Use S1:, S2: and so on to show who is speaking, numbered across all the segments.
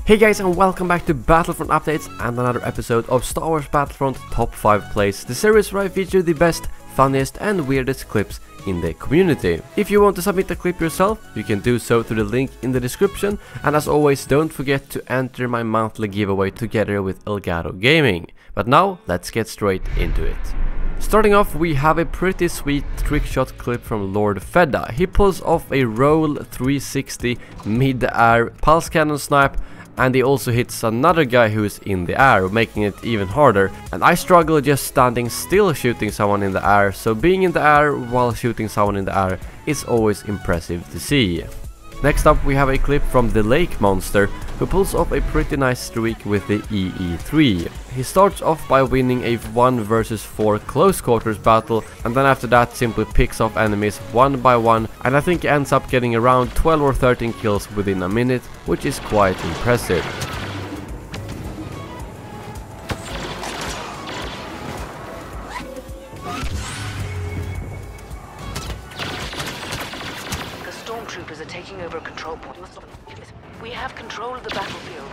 S1: Hey guys, and welcome back to Battlefront Updates and another episode of Star Wars Battlefront Top 5 Plays, the series where I feature the best, funniest and weirdest clips in the community. If you want to submit a clip yourself, you can do so through the link in the description, and as always, don't forget to enter my monthly giveaway together with Elgato Gaming. But now, let's get straight into it. Starting off, we have a pretty sweet trickshot clip from Lord Fedda. He pulls off a roll 360 mid-air pulse cannon snipe, and he also hits another guy who is in the air, making it even harder. And I struggle just standing still shooting someone in the air, so being in the air while shooting someone in the air is always impressive to see. Next up, we have a clip from the Lake Monster, who pulls off a pretty nice streak with the EE3. He starts off by winning a 1 versus 4 close quarters battle, and then after that simply picks off enemies one by one, and I think he ends up getting around 12 or 13 kills within a minute, which is quite impressive.
S2: Stormtroopers are taking over a control point. We have control of the battlefield.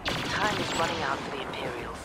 S2: Time is running out for the Imperials.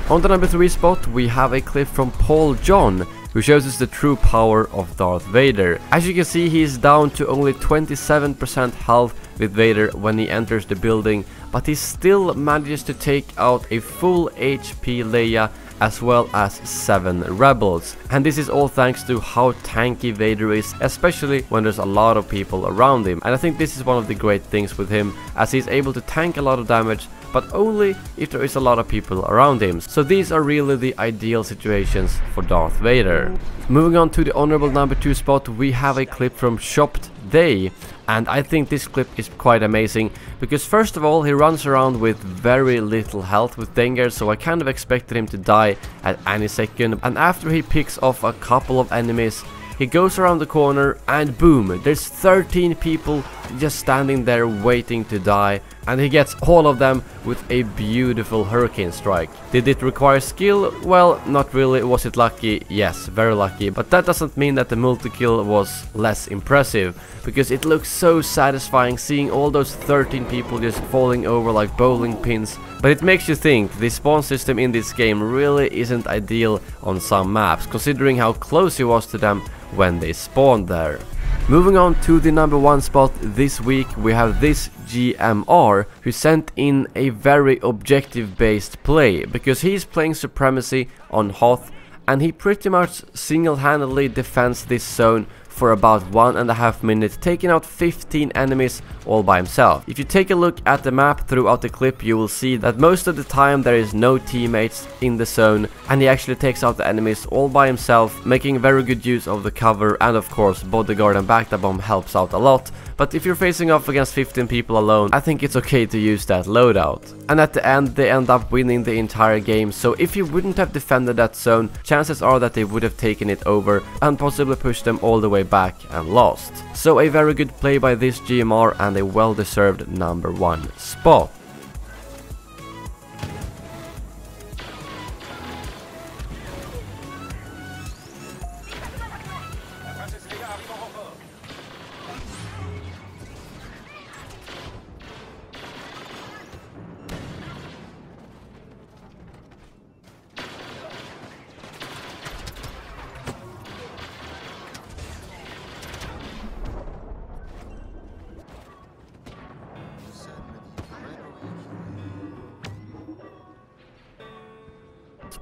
S1: On the number 3 spot, we have a clip from Paul John, who shows us the true power of Darth Vader. As you can see, he is down to only 27% health with Vader when he enters the building, but he still manages to take out a full HP Leia as well as 7 rebels. And this is all thanks to how tanky Vader is, especially when there's a lot of people around him. And I think this is one of the great things with him, as he's able to tank a lot of damage, but only if there is a lot of people around him. So these are really the ideal situations for Darth Vader. Moving on to the honorable number 2 spot, we have a clip from Shopped Day. And I think this clip is quite amazing, because first of all, he runs around with very little health with Dengar, so I kind of expected him to die at any second. And after he picks off a couple of enemies, he goes around the corner and boom, there's 13 people just standing there waiting to die, and he gets all of them with a beautiful hurricane strike. Did it require skill? Well, not really. Was it lucky? Yes, very lucky, but that doesn't mean that the multi-kill was less impressive, because it looks so satisfying seeing all those 13 people just falling over like bowling pins. But it makes you think the spawn system in this game really isn't ideal on some maps, considering how close he was to them when they spawned there. Moving on to the number 1 spot this week, we have this GMR, who sent in a very objective based play, because he's playing Supremacy on Hoth, and he pretty much single-handedly defends this zone for about 1.5 minutes, taking out 15 enemies all by himself. If you take a look at the map throughout the clip, you will see that most of the time there is no teammates in the zone, and he actually takes out the enemies all by himself, making very good use of the cover, and of course bodyguard and backed bomb helps out a lot. But if you're facing off against 15 people alone, I think it's okay to use that loadout. And at the end, they end up winning the entire game, so if you wouldn't have defended that zone, chances are that they would have taken it over and possibly pushed them all the way back and lost. So a very good play by this GMR and a well-deserved number 1 spot.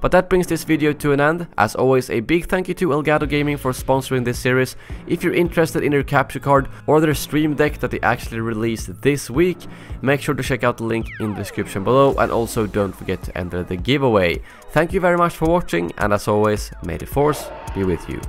S1: But that brings this video to an end. As always, a big thank you to Elgato Gaming for sponsoring this series. If you're interested in their capture card or their stream deck that they actually released this week, make sure to check out the link in the description below, and also don't forget to enter the giveaway. Thank you very much for watching, and as always, may the Force be with you.